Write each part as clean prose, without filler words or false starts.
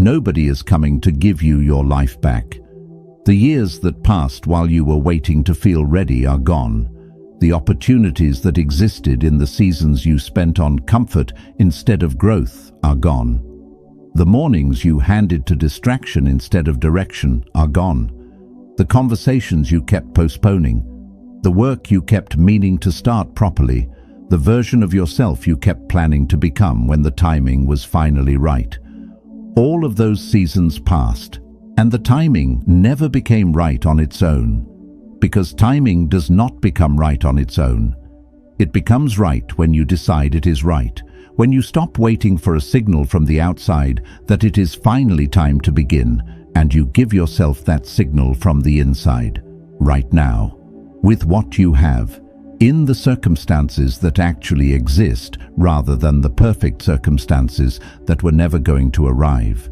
Nobody is coming to give you your life back. The years that passed while you were waiting to feel ready are gone. The opportunities that existed in the seasons you spent on comfort instead of growth are gone. The mornings you handed to distraction instead of direction are gone. The conversations you kept postponing, the work you kept meaning to start properly, the version of yourself you kept planning to become when the timing was finally right. All of those seasons passed, and the timing never became right on its own. Because timing does not become right on its own. It becomes right when you decide it is right, when you stop waiting for a signal from the outside that it is finally time to begin, and you give yourself that signal from the inside, right now, with what you have, in the circumstances that actually exist, rather than the perfect circumstances that were never going to arrive.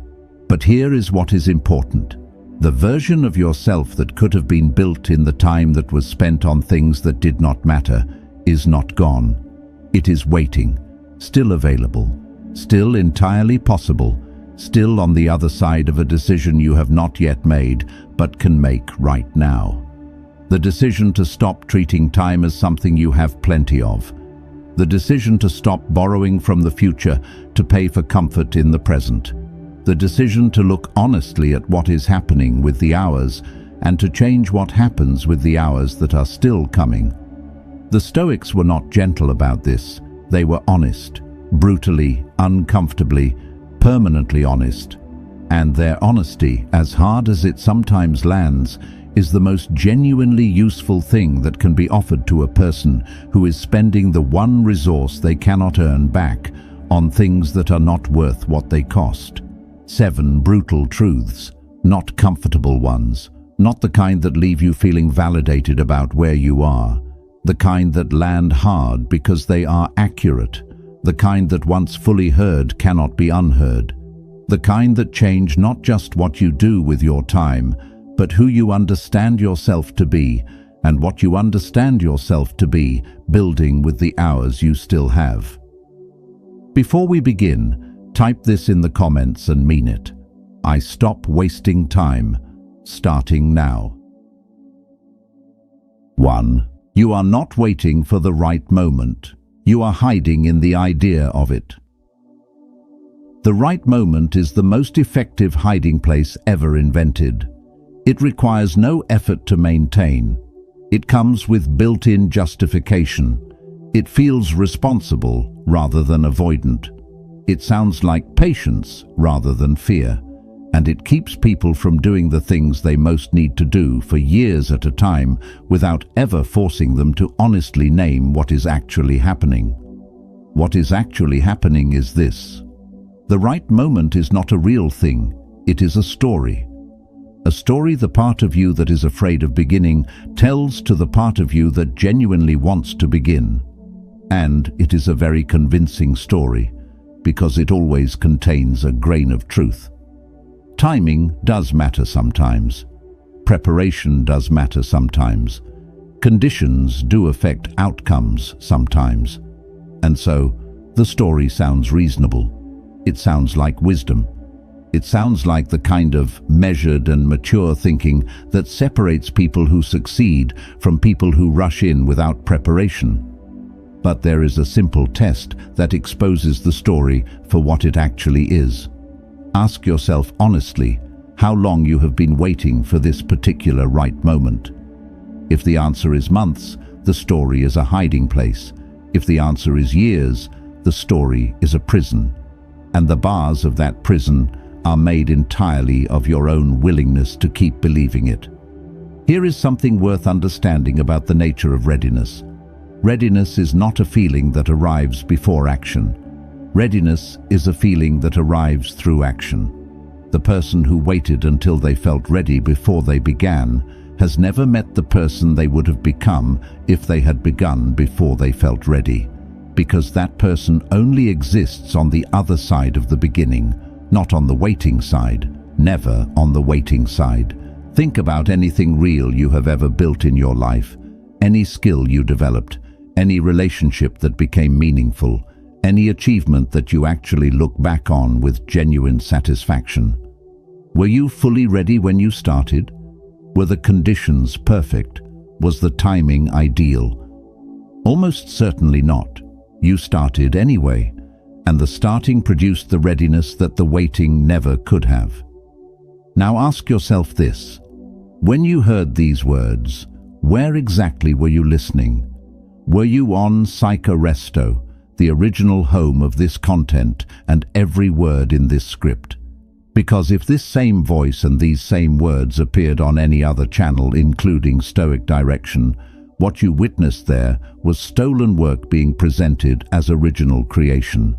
But here is what is important. The version of yourself that could have been built in the time that was spent on things that did not matter is not gone. It is waiting, still available, still entirely possible, still on the other side of a decision you have not yet made but can make right now. The decision to stop treating time as something you have plenty of. The decision to stop borrowing from the future to pay for comfort in the present. The decision to look honestly at what is happening with the hours and to change what happens with the hours that are still coming. The Stoics were not gentle about this. They were honest, brutally, uncomfortably, permanently honest. And their honesty, as hard as it sometimes lands, is the most genuinely useful thing that can be offered to a person who is spending the one resource they cannot earn back on things that are not worth what they cost. 7 brutal truths, not comfortable ones, not the kind that leave you feeling validated about where you are, the kind that land hard because they are accurate, the kind that once fully heard cannot be unheard, the kind that change not just what you do with your time, but who you understand yourself to be, and what you understand yourself to be, building with the hours you still have. Before we begin, type this in the comments and mean it. I stop wasting time, starting now. 1. You are not waiting for the right moment. You are hiding in the idea of it. The right moment is the most effective hiding place ever invented. It requires no effort to maintain. It comes with built-in justification. It feels responsible rather than avoidant. It sounds like patience rather than fear. And it keeps people from doing the things they most need to do for years at a time without ever forcing them to honestly name what is actually happening. What is actually happening is this. The right moment is not a real thing. It is a story. A story the part of you that is afraid of beginning tells to the part of you that genuinely wants to begin. And it is a very convincing story, because it always contains a grain of truth. Timing does matter sometimes. Preparation does matter sometimes. Conditions do affect outcomes sometimes. And so, the story sounds reasonable. It sounds like wisdom. It sounds like the kind of measured and mature thinking that separates people who succeed from people who rush in without preparation. But there is a simple test that exposes the story for what it actually is. Ask yourself honestly how long you have been waiting for this particular right moment. If the answer is months, the story is a hiding place. If the answer is years, the story is a prison. And the bars of that prison are made entirely of your own willingness to keep believing it. Here is something worth understanding about the nature of readiness. Readiness is not a feeling that arrives before action. Readiness is a feeling that arrives through action. The person who waited until they felt ready before they began has never met the person they would have become if they had begun before they felt ready, because that person only exists on the other side of the beginning, not on the waiting side, never on the waiting side. Think about anything real you have ever built in your life, any skill you developed, any relationship that became meaningful, any achievement that you actually look back on with genuine satisfaction. Were you fully ready when you started? Were the conditions perfect? Was the timing ideal? Almost certainly not. You started anyway, and the starting produced the readiness that the waiting never could have. Now ask yourself this. When you heard these words, where exactly were you listening? Were you on Psyche Resto, the original home of this content and every word in this script? Because if this same voice and these same words appeared on any other channel, including Stoic direction, what you witnessed there was stolen work being presented as original creation.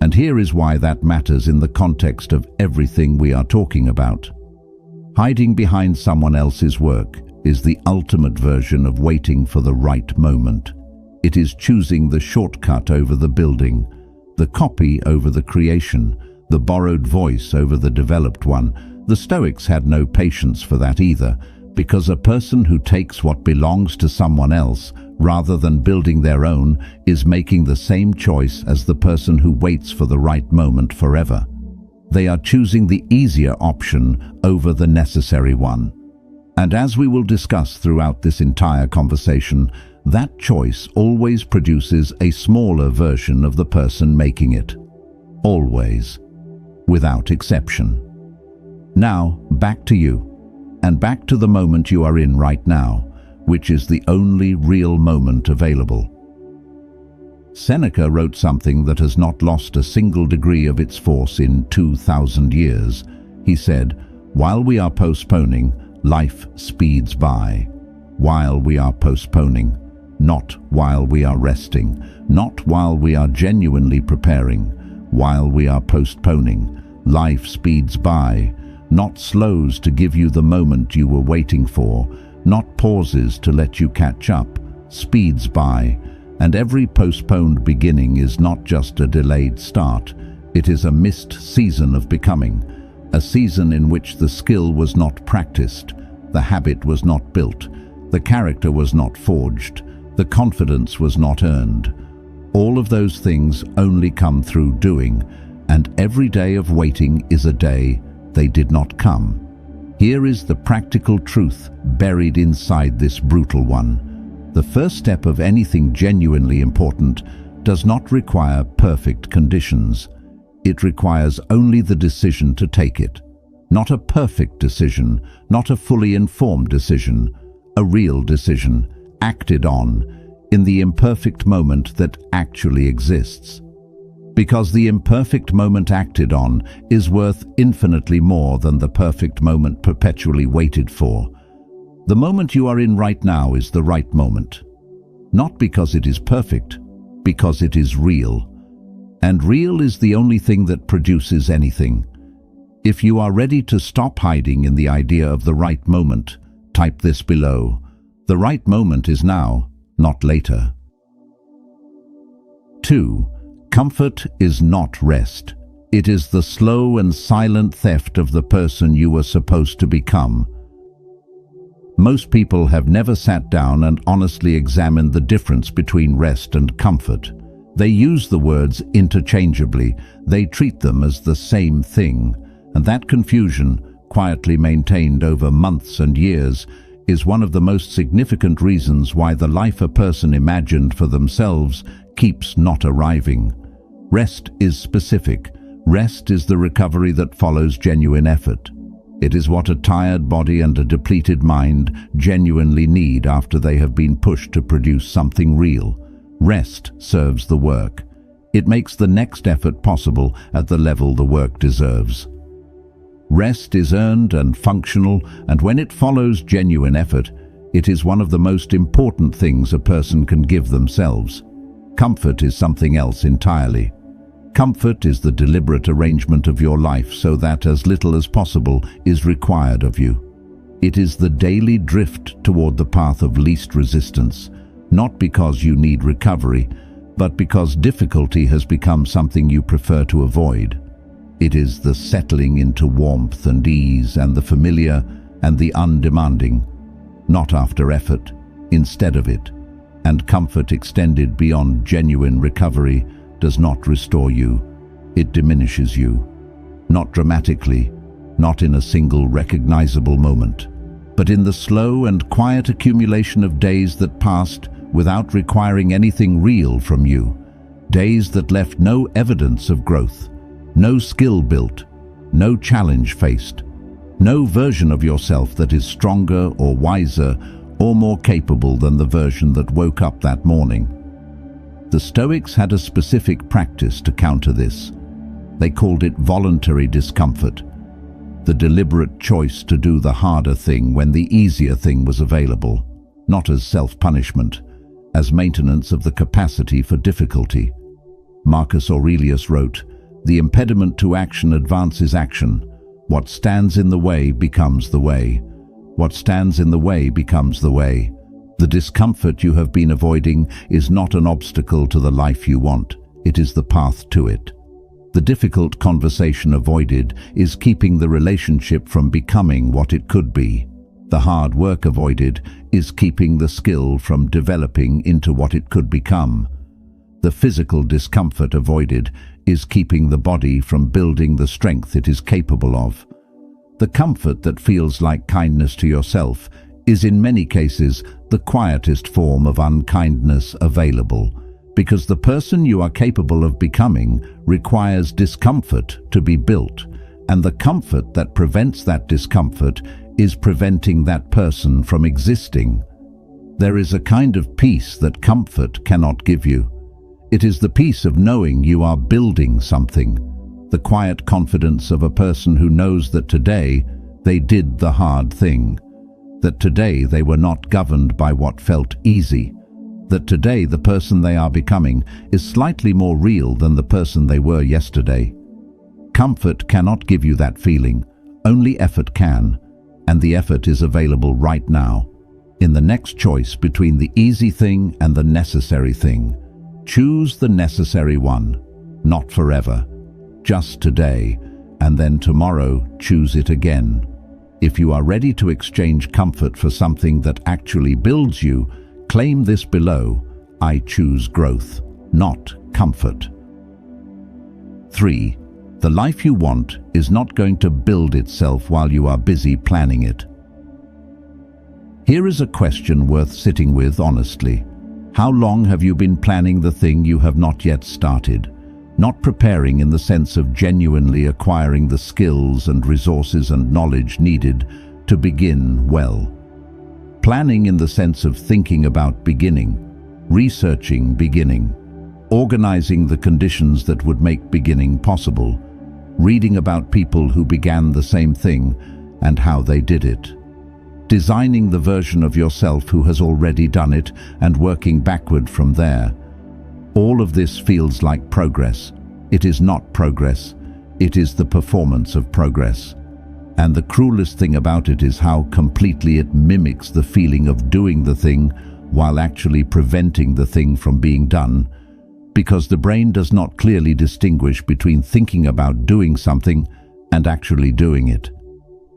And here is why that matters in the context of everything we are talking about. Hiding behind someone else's work is the ultimate version of waiting for the right moment. It is choosing the shortcut over the building, the copy over the creation, the borrowed voice over the developed one. The Stoics had no patience for that either, because a person who takes what belongs to someone else rather than building their own is making the same choice as the person who waits for the right moment forever. They are choosing the easier option over the necessary one. And as we will discuss throughout this entire conversation, that choice always produces a smaller version of the person making it. Always. Without exception. Now, back to you, and back to the moment you are in right now, which is the only real moment available. Seneca wrote something that has not lost a single degree of its force in 2,000 years. He said, "While we are postponing, life speeds by. While we are postponing, not while we are resting, not while we are genuinely preparing. While we are postponing, life speeds by, not slows to give you the moment you were waiting for, not pauses to let you catch up, speeds by. And every postponed beginning is not just a delayed start, it is a missed season of becoming, a season in which the skill was not practiced, the habit was not built, the character was not forged, the confidence was not earned. All of those things only come through doing, and every day of waiting is a day they did not come. Here is the practical truth buried inside this brutal one. The first step of anything genuinely important does not require perfect conditions. It requires only the decision to take it. Not a perfect decision, not a fully informed decision, a real decision, acted on, in the imperfect moment that actually exists. Because the imperfect moment acted on is worth infinitely more than the perfect moment perpetually waited for. The moment you are in right now is the right moment. Not because it is perfect, because it is real. And real is the only thing that produces anything. If you are ready to stop hiding in the idea of the right moment, type this below. The right moment is now, not later. 2. Comfort is not rest. It is the slow and silent theft of the person you were supposed to become. Most people have never sat down and honestly examined the difference between rest and comfort. They use the words interchangeably. They treat them as the same thing. And that confusion, quietly maintained over months and years, is one of the most significant reasons why the life a person imagined for themselves keeps not arriving. Rest is specific. Rest is the recovery that follows genuine effort. It is what a tired body and a depleted mind genuinely need after they have been pushed to produce something real. Rest serves the work. It makes the next effort possible at the level the work deserves. Rest is earned and functional, and when it follows genuine effort, it is one of the most important things a person can give themselves. Comfort is something else entirely. Comfort is the deliberate arrangement of your life so that as little as possible is required of you. It is the daily drift toward the path of least resistance, not because you need recovery, but because difficulty has become something you prefer to avoid. It is the settling into warmth and ease and the familiar and the undemanding, not after effort, instead of it. And comfort extended beyond genuine recovery does not restore you. It diminishes you. Not dramatically, not in a single recognizable moment, but in the slow and quiet accumulation of days that passed without requiring anything real from you, days that left no evidence of growth, no skill built, no challenge faced, no version of yourself that is stronger or wiser or more capable than the version that woke up that morning. The Stoics had a specific practice to counter this. They called it voluntary discomfort, the deliberate choice to do the harder thing when the easier thing was available, not as self-punishment, as maintenance of the capacity for difficulty. Marcus Aurelius wrote, "The impediment to action advances action. What stands in the way becomes the way. What stands in the way becomes the way." The discomfort you have been avoiding is not an obstacle to the life you want. It is the path to it. The difficult conversation avoided is keeping the relationship from becoming what it could be. The hard work avoided is keeping the skill from developing into what it could become. The physical discomfort avoided is keeping the body from building the strength it is capable of. The comfort that feels like kindness to yourself is in many cases the quietest form of unkindness available, because the person you are capable of becoming requires discomfort to be built, and the comfort that prevents that discomfort is preventing that person from existing. There is a kind of peace that comfort cannot give you. It is the peace of knowing you are building something, the quiet confidence of a person who knows that today they did the hard thing, that today they were not governed by what felt easy, that today the person they are becoming is slightly more real than the person they were yesterday. Comfort cannot give you that feeling, only effort can, and the effort is available right now. In the next choice between the easy thing and the necessary thing, choose the necessary one, not forever, just today, and then tomorrow choose it again. If you are ready to exchange comfort for something that actually builds you, claim this below: I choose growth, not comfort. 3. The life you want is not going to build itself while you are busy planning it. Here is a question worth sitting with honestly. How long have you been planning the thing you have not yet started? Not preparing in the sense of genuinely acquiring the skills and resources and knowledge needed to begin well. Planning in the sense of thinking about beginning, researching beginning, organizing the conditions that would make beginning possible, reading about people who began the same thing and how they did it. Designing the version of yourself who has already done it and working backward from there. All of this feels like progress. It is not progress. It is the performance of progress. And the cruelest thing about it is how completely it mimics the feeling of doing the thing while actually preventing the thing from being done, because the brain does not clearly distinguish between thinking about doing something and actually doing it.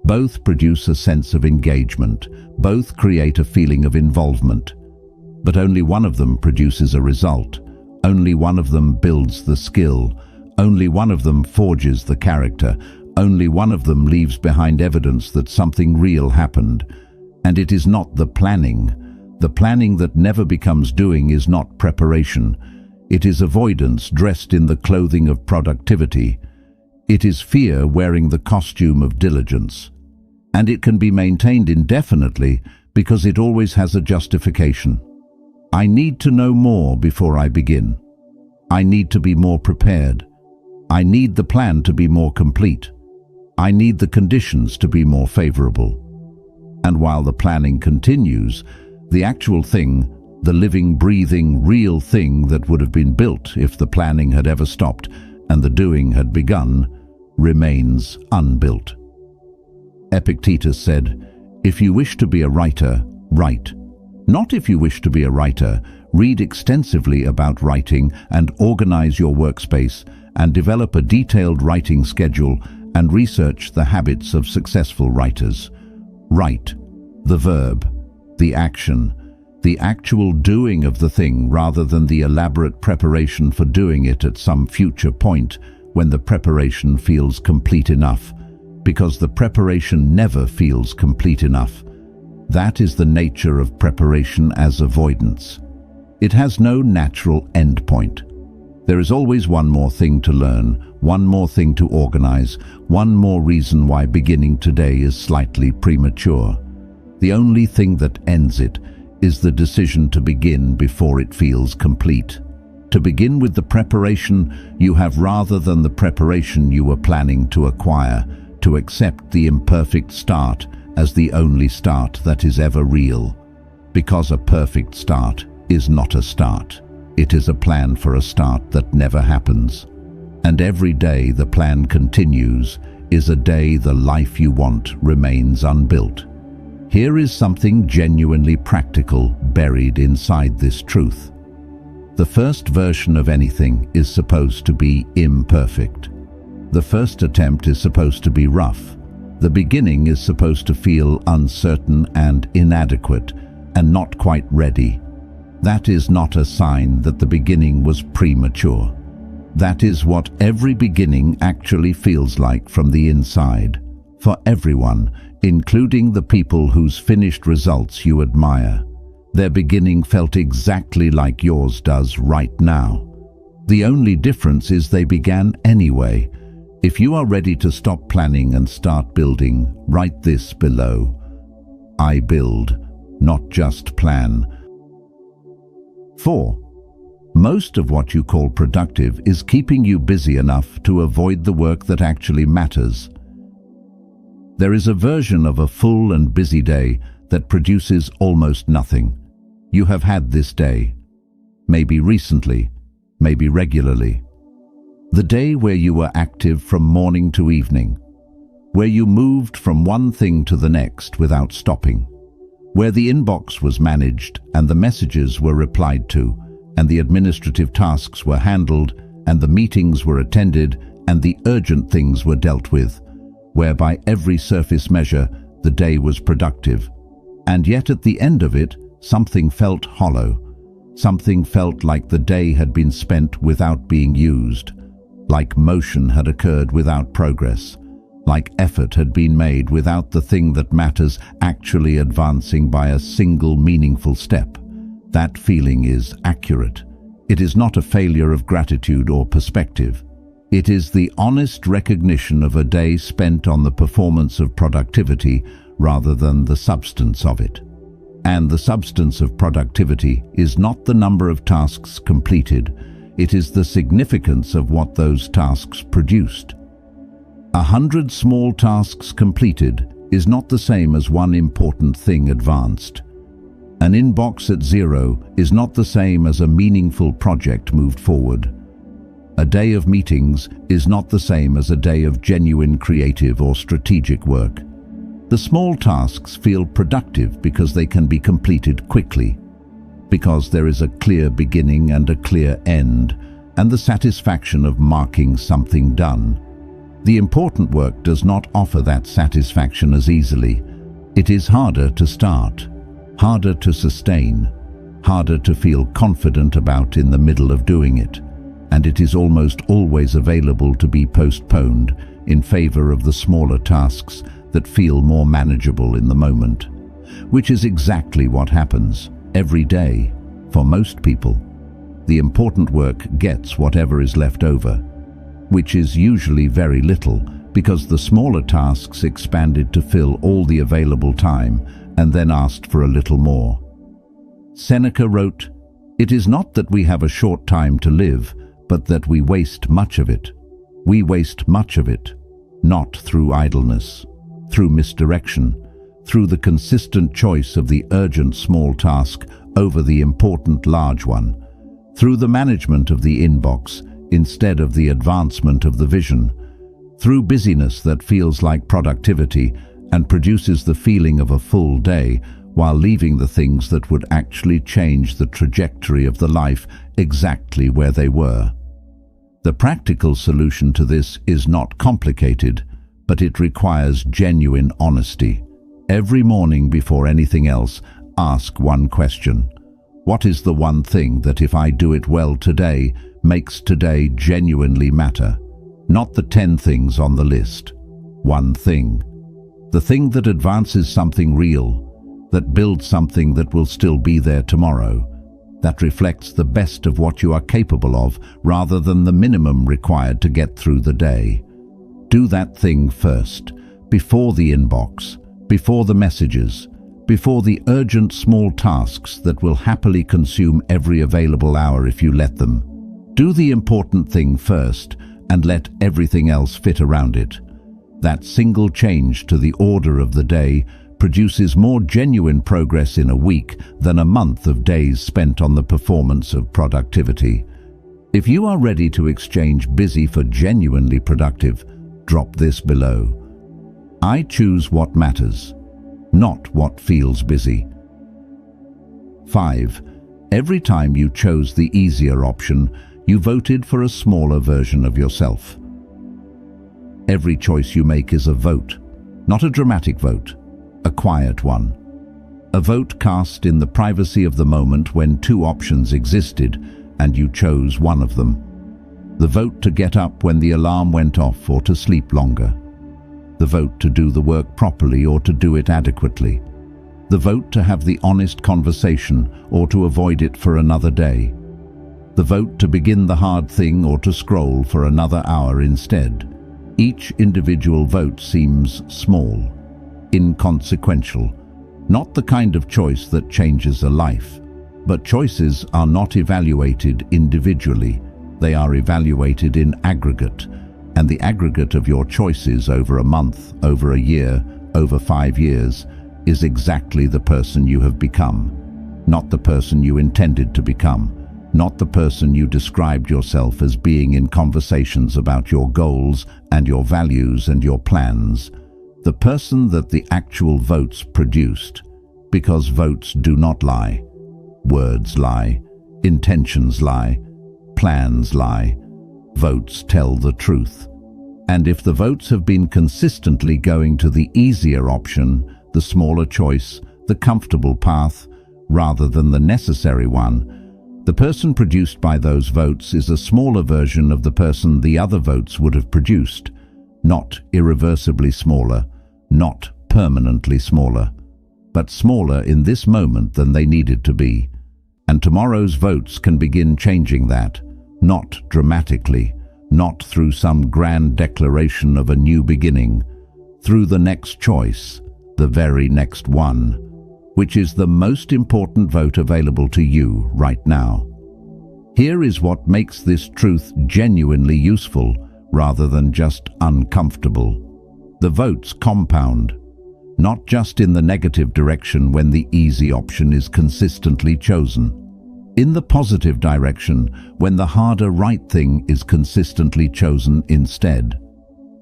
Both produce a sense of engagement. Both create a feeling of involvement. But only one of them produces a result. Only one of them builds the skill. Only one of them forges the character. Only one of them leaves behind evidence that something real happened. And it is not the planning. The planning that never becomes doing is not preparation. It is avoidance dressed in the clothing of productivity. It is fear wearing the costume of diligence. And it can be maintained indefinitely because it always has a justification. I need to know more before I begin. I need to be more prepared. I need the plan to be more complete. I need the conditions to be more favorable. And while the planning continues, the actual thing, the living, breathing, real thing that would have been built if the planning had ever stopped and the doing had begun, remains unbuilt. Epictetus said, "If you wish to be a writer, write. Not if you wish to be a writer, read extensively about writing and organize your workspace and develop a detailed writing schedule and research the habits of successful writers. Write, the verb, the action, the actual doing of the thing rather than the elaborate preparation for doing it at some future point when the preparation feels complete enough. because the preparation never feels complete enough. That is the nature of preparation as avoidance. It has no natural endpoint. There is always one more thing to learn, one more thing to organize, one more reason why beginning today is slightly premature. The only thing that ends it is the decision to begin before it feels complete. To begin with the preparation you have rather than the preparation you were planning to acquire, to accept the imperfect start as the only start that is ever real. Because a perfect start is not a start. It is a plan for a start that never happens. And every day the plan continues is a day the life you want remains unbuilt. Here is something genuinely practical buried inside this truth. The first version of anything is supposed to be imperfect. The first attempt is supposed to be rough. The beginning is supposed to feel uncertain and inadequate and not quite ready. That is not a sign that the beginning was premature. That is what every beginning actually feels like from the inside, for everyone, including the people whose finished results you admire. Their beginning felt exactly like yours does right now. The only difference is they began anyway. If you are ready to stop planning and start building, write this below. I build, not just plan. 4. Most of what you call productive is keeping you busy enough to avoid the work that actually matters. There is a version of a full and busy day that produces almost nothing. You have had this day, maybe recently, maybe regularly. The day where you were active from morning to evening, where you moved from one thing to the next without stopping, where the inbox was managed and the messages were replied to, and the administrative tasks were handled, and the meetings were attended, and the urgent things were dealt with, where by every surface measure the day was productive. And yet at the end of it, something felt hollow. Something felt like the day had been spent without being used, like motion had occurred without progress, like effort had been made without the thing that matters actually advancing by a single meaningful step. That feeling is accurate. It is not a failure of gratitude or perspective. It is the honest recognition of a day spent on the performance of productivity rather than the substance of it. And the substance of productivity is not the number of tasks completed, it is the significance of what those tasks produced. 100 small tasks completed is not the same as one important thing advanced. An inbox at 0 is not the same as a meaningful project moved forward. A day of meetings is not the same as a day of genuine creative or strategic work. The small tasks feel productive because they can be completed quickly, because there is a clear beginning and a clear end, and the satisfaction of marking something done. The important work does not offer that satisfaction as easily. It is harder to start, harder to sustain, harder to feel confident about in the middle of doing it, and it is almost always available to be postponed in favor of the smaller tasks that feel more manageable in the moment, which is exactly what happens every day for most people. The important work gets whatever is left over, which is usually very little because the smaller tasks expanded to fill all the available time and then asked for a little more. Seneca wrote, "It is not that we have a short time to live, but that we waste much of it. We waste much of it, not through idleness, through misdirection, through the consistent choice of the urgent small task over the important large one, through the management of the inbox instead of the advancement of the vision, through busyness that feels like productivity and produces the feeling of a full day while leaving the things that would actually change the trajectory of the life exactly where they were." The practical solution to this is not complicated, but it requires genuine honesty. Every morning before anything else, ask one question. What is the one thing that if I do it well today, makes today genuinely matter? Not the 10 things on the list. One thing. The thing that advances something real, that builds something that will still be there tomorrow, that reflects the best of what you are capable of rather than the minimum required to get through the day. Do that thing first, before the inbox, before the messages, before the urgent small tasks that will happily consume every available hour if you let them. Do the important thing first and let everything else fit around it. That single change to the order of the day produces more genuine progress in a week than a month of days spent on the performance of productivity. If you are ready to exchange busy for genuinely productive, drop this below. I choose what matters, not what feels busy. 5. Every time you chose the easier option, you voted for a smaller version of yourself. Every choice you make is a vote, not a dramatic vote. A quiet one. A vote cast in the privacy of the moment when two options existed and you chose one of them. The vote to get up when the alarm went off or to sleep longer. The vote to do the work properly or to do it adequately. The vote to have the honest conversation or to avoid it for another day. The vote to begin the hard thing or to scroll for another hour instead. Each individual vote seems small, inconsequential, not the kind of choice that changes a life. But choices are not evaluated individually, they are evaluated in aggregate, and the aggregate of your choices over a month, over a year, over 5 years, is exactly the person you have become, not the person you intended to become, not the person you described yourself as being in conversations about your goals and your values and your plans. The person that the actual votes produced, because votes do not lie. Words lie, intentions lie, plans lie. Votes tell the truth. And if the votes have been consistently going to the easier option, the smaller choice, the comfortable path, rather than the necessary one, the person produced by those votes is a smaller version of the person the other votes would have produced. Not irreversibly smaller, not permanently smaller, but smaller in this moment than they needed to be. And tomorrow's votes can begin changing that, not dramatically, not through some grand declaration of a new beginning, through the next choice, the very next one, which is the most important vote available to you right now. Here is what makes this truth genuinely useful rather than just uncomfortable. The votes compound, not just in the negative direction when the easy option is consistently chosen. In the positive direction when the harder right thing is consistently chosen instead.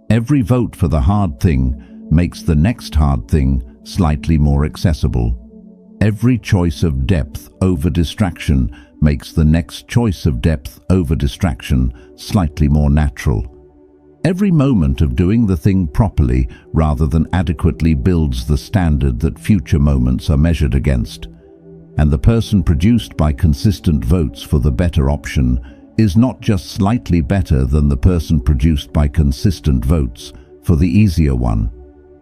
Every vote for the hard thing makes the next hard thing slightly more accessible. Every choice of depth over distraction makes the next choice of depth over distraction slightly more natural. Every moment of doing the thing properly rather than adequately builds the standard that future moments are measured against. And the person produced by consistent votes for the better option is not just slightly better than the person produced by consistent votes for the easier one.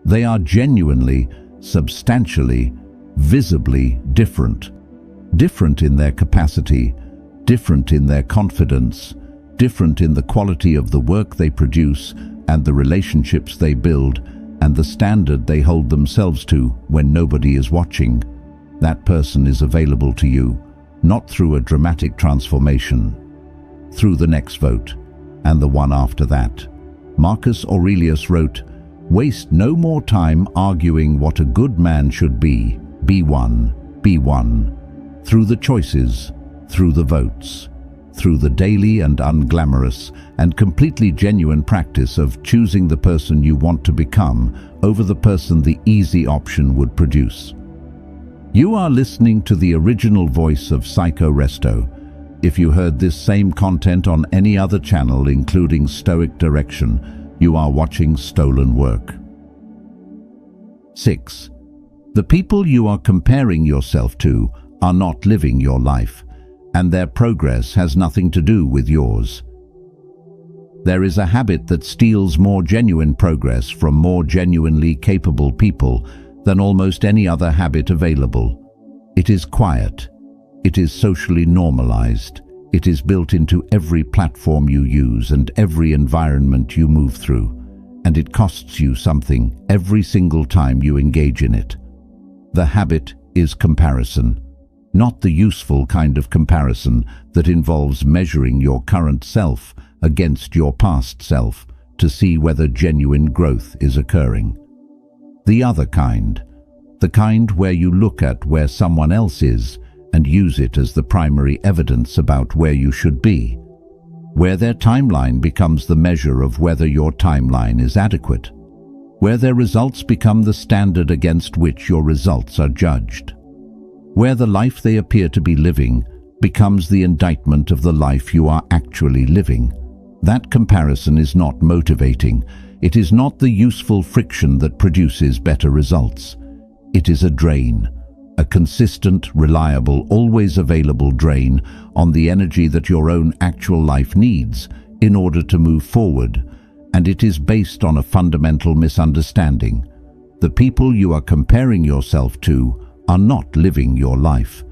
They are genuinely, substantially, visibly different. Different in their capacity, different in their confidence, different in the quality of the work they produce and the relationships they build and the standard they hold themselves to when nobody is watching. That person is available to you, not through a dramatic transformation, through the next vote and the one after that. Marcus Aurelius wrote, "Waste no more time arguing what a good man should be. Be one, be one. Through the choices, through the votes, through the daily and unglamorous and completely genuine practice of choosing the person you want to become over the person the easy option would produce." You are listening to the original voice of Psycho Resto. If you heard this same content on any other channel, including Stoic Direction, you are watching stolen work. 6. The people you are comparing yourself to are not living your life, and their progress has nothing to do with yours. There is a habit that steals more genuine progress from more genuinely capable people than almost any other habit available. It is quiet. It is socially normalized. It is built into every platform you use and every environment you move through, and it costs you something every single time you engage in it. The habit is comparison, not the useful kind of comparison that involves measuring your current self against your past self to see whether genuine growth is occurring. The other kind, the kind where you look at where someone else is and use it as the primary evidence about where you should be, where their timeline becomes the measure of whether your timeline is adequate, where their results become the standard against which your results are judged, where the life they appear to be living becomes the indictment of the life you are actually living. That comparison is not motivating. It is not the useful friction that produces better results. It is a drain, a consistent, reliable, always available drain on the energy that your own actual life needs in order to move forward, and it is based on a fundamental misunderstanding. The people you are comparing yourself to are not living your life.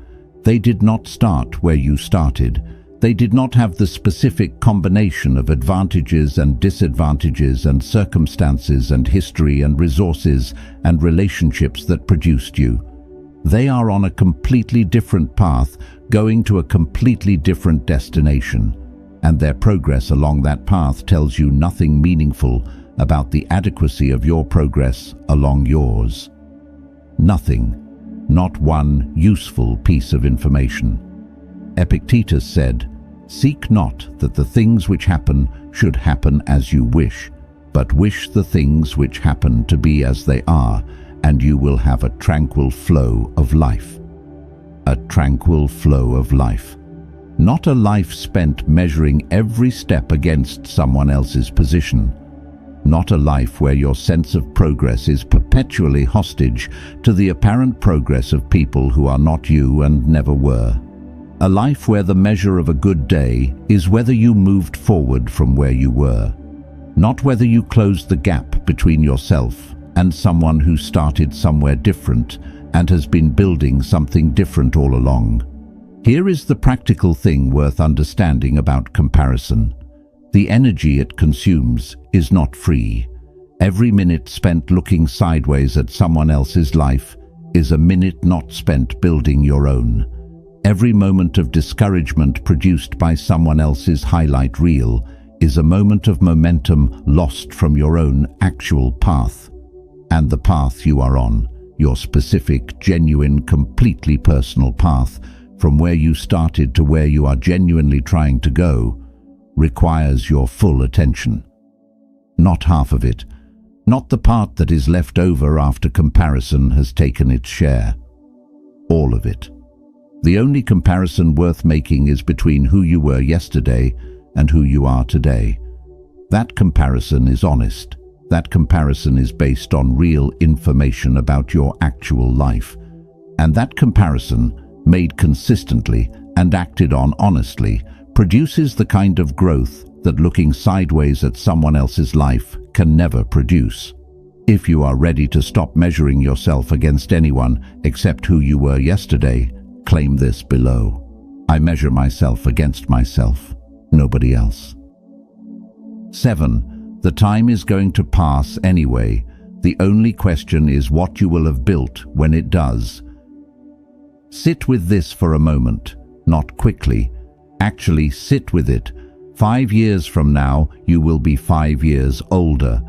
They did not start where you started. They did not have the specific combination of advantages and disadvantages and circumstances and history and resources and relationships that produced you. They are on a completely different path, going to a completely different destination, and their progress along that path tells you nothing meaningful about the adequacy of your progress along yours. Nothing, not one useful piece of information. Epictetus said, "Seek not that the things which happen should happen as you wish, but wish the things which happen to be as they are, and you will have a tranquil flow of life." A tranquil flow of life. Not a life spent measuring every step against someone else's position. Not a life where your sense of progress is perpetually hostage to the apparent progress of people who are not you and never were. A life where the measure of a good day is whether you moved forward from where you were, not whether you closed the gap between yourself and someone who started somewhere different and has been building something different all along. Here is the practical thing worth understanding about comparison. The energy it consumes is not free. Every minute spent looking sideways at someone else's life is a minute not spent building your own. Every moment of discouragement produced by someone else's highlight reel is a moment of momentum lost from your own actual path. And the path you are on, your specific, genuine, completely personal path, from where you started to where you are genuinely trying to go, requires your full attention. Not half of it, not the part that is left over after comparison has taken its share. All of it. The only comparison worth making is between who you were yesterday and who you are today. That comparison is honest. That comparison is based on real information about your actual life. And that comparison, made consistently and acted on honestly, produces the kind of growth that looking sideways at someone else's life can never produce. If you are ready to stop measuring yourself against anyone except who you were yesterday, claim this below. I measure myself against myself, nobody else. 7. The time is going to pass anyway. The only question is what you will have built when it does. Sit with this for a moment, not quickly. Actually, sit with it. 5 years from now, you will be 5 years older.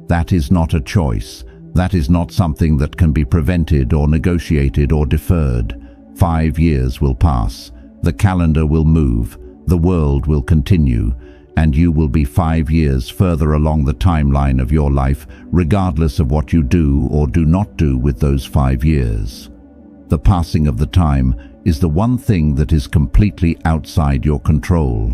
That is not a choice. That is not something that can be prevented or negotiated or deferred. 5 years will pass, the calendar will move, the world will continue, and you will be 5 years further along the timeline of your life, regardless of what you do or do not do with those 5 years. The passing of the time is the one thing that is completely outside your control.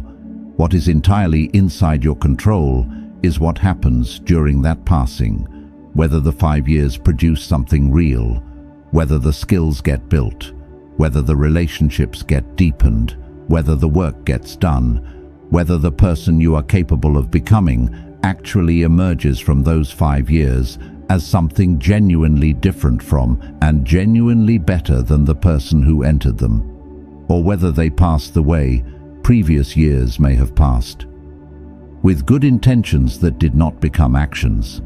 What is entirely inside your control is what happens during that passing, whether the 5 years produce something real, whether the skills get built, whether the relationships get deepened, whether the work gets done, whether the person you are capable of becoming actually emerges from those 5 years as something genuinely different from and genuinely better than the person who entered them, or whether they pass the way previous years may have passed, with good intentions that did not become actions,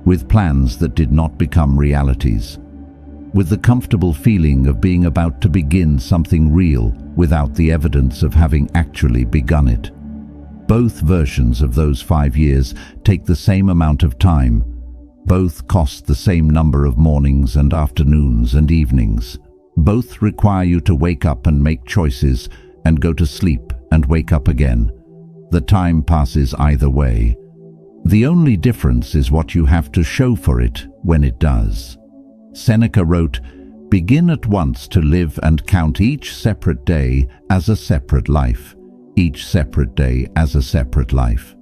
with plans that did not become realities, with the comfortable feeling of being about to begin something real without the evidence of having actually begun it. Both versions of those 5 years take the same amount of time. Both cost the same number of mornings and afternoons and evenings. Both require you to wake up and make choices and go to sleep and wake up again. The time passes either way. The only difference is what you have to show for it when it does. Seneca wrote, "Begin at once to live and count each separate day as a separate life, each separate day as a separate life,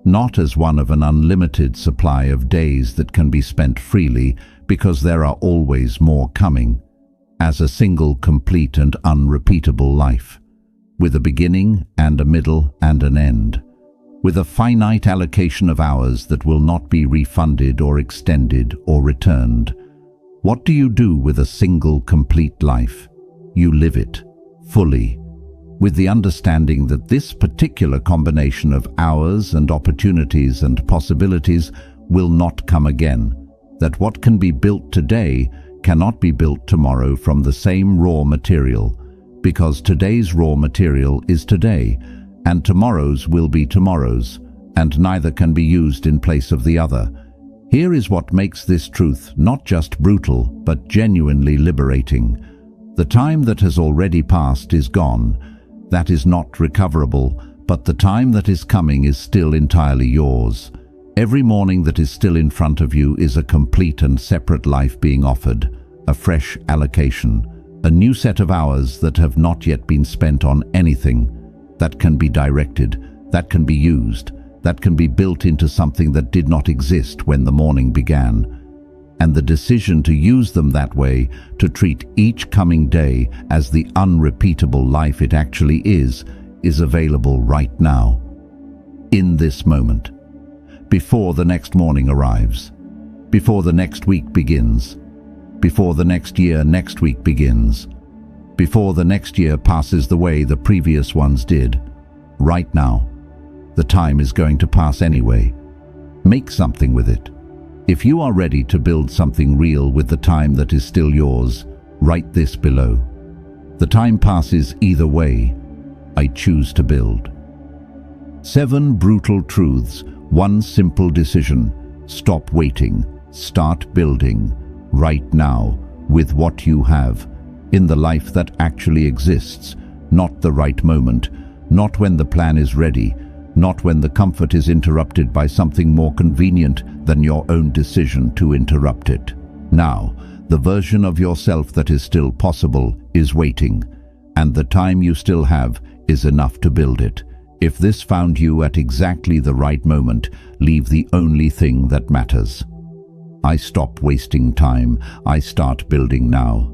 not as one of an unlimited supply of days that can be spent freely because there are always more coming, as a single complete and unrepeatable life, with a beginning and a middle and an end, with a finite allocation of hours that will not be refunded or extended or returned." What do you do with a single complete life? You live it fully, with the understanding that this particular combination of hours and opportunities and possibilities will not come again, that what can be built today cannot be built tomorrow from the same raw material, because today's raw material is today, and tomorrow's will be tomorrow's, and neither can be used in place of the other. Here is what makes this truth not just brutal, but genuinely liberating. The time that has already passed is gone. That is not recoverable, but the time that is coming is still entirely yours. Every morning that is still in front of you is a complete and separate life being offered, a fresh allocation, a new set of hours that have not yet been spent on anything, that can be directed, that can be used, that can be built into something that did not exist when the morning began. And the decision to use them that way, to treat each coming day as the unrepeatable life it actually is available right now, in this moment, before the next morning arrives, before the next week begins, before the next year next week begins, before the next year passes the way the previous ones did. Right now. The time is going to pass anyway. Make something with it. If you are ready to build something real with the time that is still yours, write this below. The time passes either way. I choose to build. 7 brutal truths, 1 simple decision. Stop waiting. Start building. Right now, with what you have, in the life that actually exists, not the right moment, not when the plan is ready, not when the comfort is interrupted by something more convenient than your own decision to interrupt it. Now, the version of yourself that is still possible is waiting, and the time you still have is enough to build it. If this found you at exactly the right moment, leave the only thing that matters. I stop wasting time. I start building now.